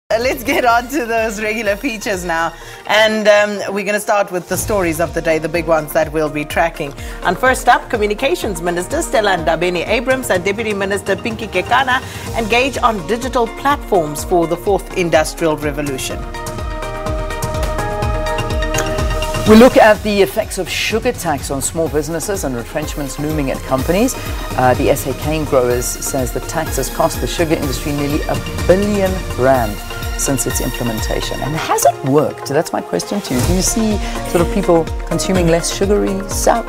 Let's get on to those regular features now, and we're going to start with the stories of the day, the big ones that we'll be tracking. And first up, Communications Minister Stella Ndabeni-Abrahams and Deputy Minister Pinky Kekana engage on digital platforms for the fourth industrial revolution. We look at the effects of sugar tax on small businesses and retrenchments looming at companies. The SA cane growers says the tax has cost the sugar industry nearly R1 billion since its implementation. And has it worked? That's my question to you. Do you see sort of people consuming less sugary stuff?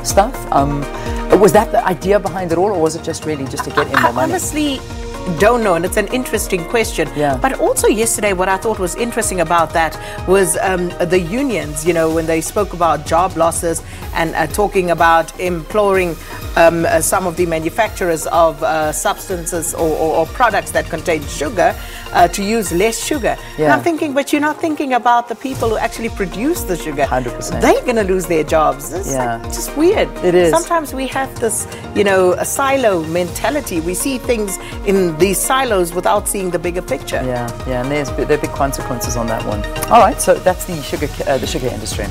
Was that the idea behind it all, or was it just really just to get in more money? Honestly, don't know, and it's an interesting question. Yeah. But also yesterday, what I thought was interesting about that was the unions, you know, when they spoke about job losses and talking about imploring some of the manufacturers of substances or products that contain sugar to use less sugar. Yeah. And I'm thinking, but you're not thinking about the people who actually produce the sugar. 100%. They're going to lose their jobs. It's like just weird. It is. Sometimes we have this, you know, a silo mentality. We see things in these silos without seeing the bigger picture. Yeah, and there are big consequences on that one. All right, so that's the sugar industry.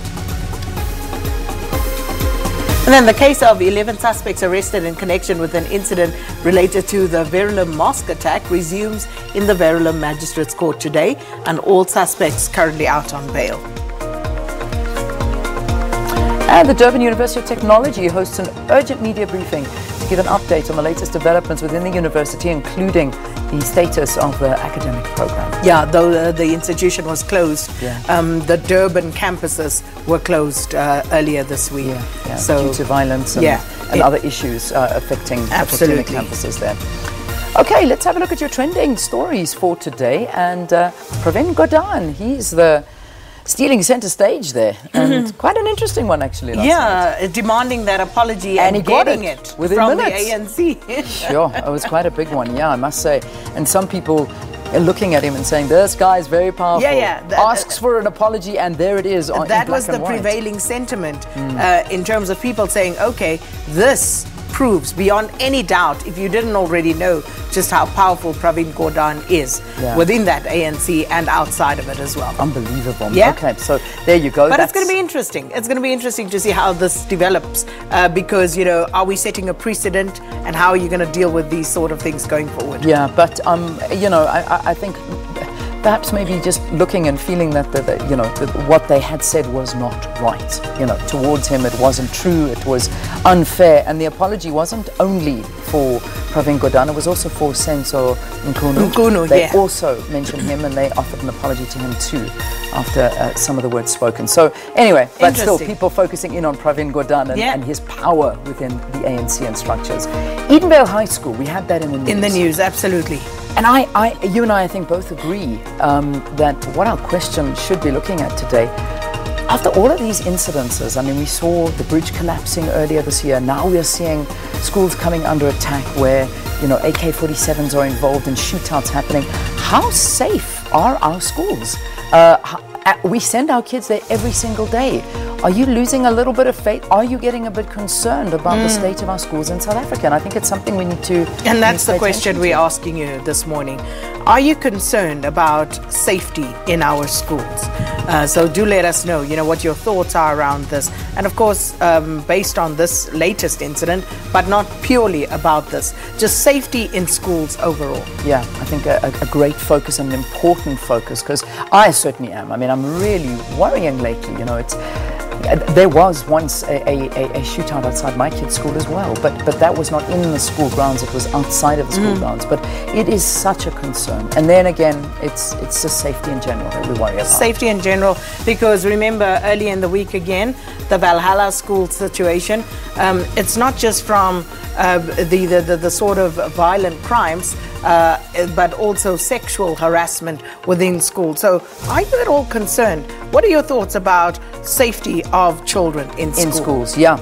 And then the case of 11 suspects arrested in connection with an incident related to the Verulam mosque attack resumes in the Verulam Magistrates Court today, and all suspects currently out on bail. And the Durban University of Technology hosts an urgent media briefing to give an update on the latest developments within the university, including the status of the academic program. Yeah, though the institution was closed, Yeah. The Durban campuses were closed earlier this week. Yeah. So due to violence and other issues affecting academic campuses there. Okay, let's have a look at your trending stories for today. And Pravin Gordhan, he's the stealing center stage there, and quite an interesting one actually last night. Demanding that apology and he got getting it it within from minutes. the ANC. Sure, it was quite a big one, yeah, I must say. And some people are looking at him and saying, this guy's very powerful. Asks for an apology, and there it is on That was the prevailing sentiment in terms of people saying, okay, this proves beyond any doubt, if you didn't already know, just how powerful Pravin Gordhan is within that ANC and outside of it as well. Unbelievable. Yeah? Okay, so there you go. But it's going to be interesting. It's going to be interesting to see how this develops because, you know, are we setting a precedent, and how are you going to deal with these sort of things going forward? Yeah, but, you know, I think perhaps maybe just looking and feeling that, what they had said was not right. You know, towards him it wasn't true, it was unfair. And the apology wasn't only for Pravin Gordhan, it was also for Senzo Nkunu. They also mentioned him, and they offered an apology to him too after some of the words spoken. So anyway, but still people focusing in on Pravin Gordhan and his power within the ANC and structures. Edenvale High School, we had that in the news. In the news, absolutely. And you and I think both agree that what our question should be looking at today, after all of these incidences, I mean, we saw the bridge collapsing earlier this year. Now we are seeing schools coming under attack where, you know, AK-47s are involved and shootouts happening. How safe are our schools? We send our kids there every single day. Are you losing a little bit of faith? Are you getting a bit concerned about the state of our schools in South Africa? And I think it's something we need to... And that's the question we're asking you this morning. Are you concerned about safety in our schools? So do let us know, you know, what your thoughts are around this. And of course, based on this latest incident, but not purely about this, just safety in schools overall. Yeah, I think a great focus and an important focus, because I certainly am. I mean, I'm really worrying lately, you know, there was once a shootout outside my kid's school as well, but that was not in the school grounds, it was outside of the school grounds. But it is such a concern. And then again, it's just safety in general that we worry about. Safety in general, because remember earlier in the week again, the Valhalla school situation, it's not just from the sort of violent crimes, but also sexual harassment within school. So are you at all concerned? What are your thoughts about safety of children in schools? Yeah,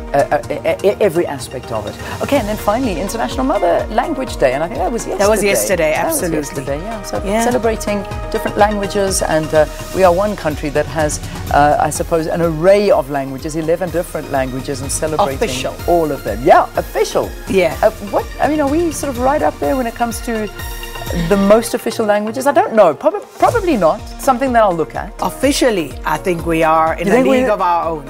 every aspect of it. Okay, and then finally, International Mother Language Day, and I think that was yesterday. That was yesterday, absolutely. That was yesterday, yeah. So celebrating different languages, and we are one country that has, I suppose, an array of languages, 11 different languages, and celebrating all of them. Yeah, official. Yeah. What, I mean, are we sort of right up there when it comes to The most official languages? I don't know. Probably not. Something that I'll look at. Officially, I think we are in a league of our own.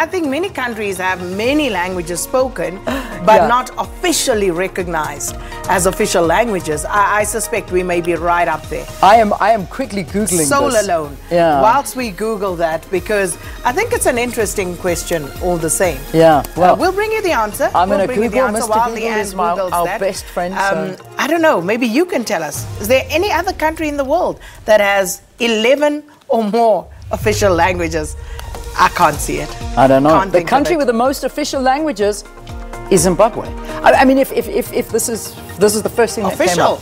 I think many countries have many languages spoken, but not officially recognized as official languages. I suspect we may be right up there. I am quickly Googling Soul this. alone. Yeah. Whilst we Google that, because I think it's an interesting question all the same. Yeah. Well, we'll bring you the answer. I'm going to Google Google. answer Mr. while Google Leanne is our Googles best friend. So. I don't know. Maybe you can tell us. Is there any other country in the world that has 11 or more official languages? I can't see it. I don't know. The country with the most official languages is Zimbabwe. I mean, if this is the first thing that came up.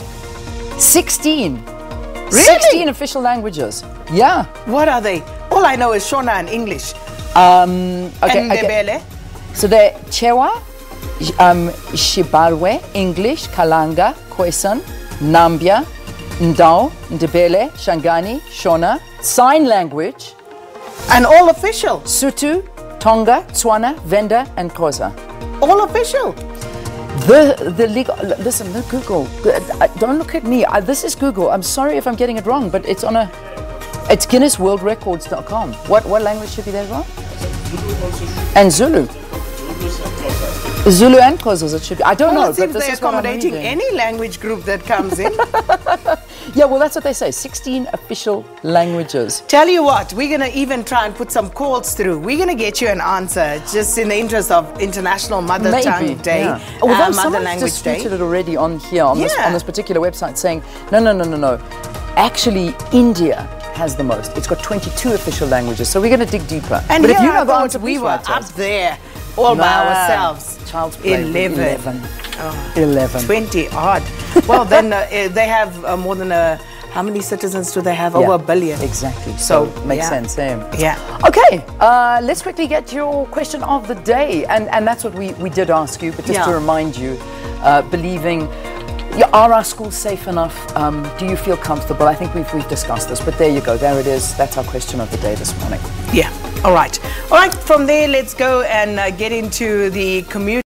16. Really? 16 official languages. Yeah. What are they? All I know is Shona and English. Okay. So they're Chewa, Shibalwe, English, Kalanga, Khoisan, Nambia, Ndau, Ndebele, Shangani, Shona, sign language. And all official. Sotho, Tonga, Tswana, Venda, and Xhosa. All official. The legal. Listen, look, Google. Don't look at me. This is Google. I'm sorry if I'm getting it wrong, but it's on a. It's GuinnessWorldRecords.com. What language should be there as well? And Zulu. Zulu and Xhosa it should be. I don't know. It seems but they're accommodating any language group that comes in. Yeah, well, that's what they say. 16 official languages. Tell you what, we're going to even try and put some calls through. We're going to get you an answer just in the interest of International Mother Tongue Day. Yeah. Although Mother Language Day. Disputed it already on here, on this particular website, saying, no. Actually, India has the most. It's got 22 official languges. So we're going to dig deeper. And but if you know the thought answer, we please were write to up us. there all by ourselves. Child's play. 11. 11. 20 odd. Well, then they have more than how many citizens do they have? Over a billion. Exactly. So makes sense. Yeah. Okay. Let's quickly get your question of the day, and that's what we did ask you. But just to remind you, believing. Are our schools safe enough? Do you feel comfortable? I think we've discussed this, but there you go. There it is. That's our question of the day this morning. Yeah. All right. All right. From there, let's go and get into the community.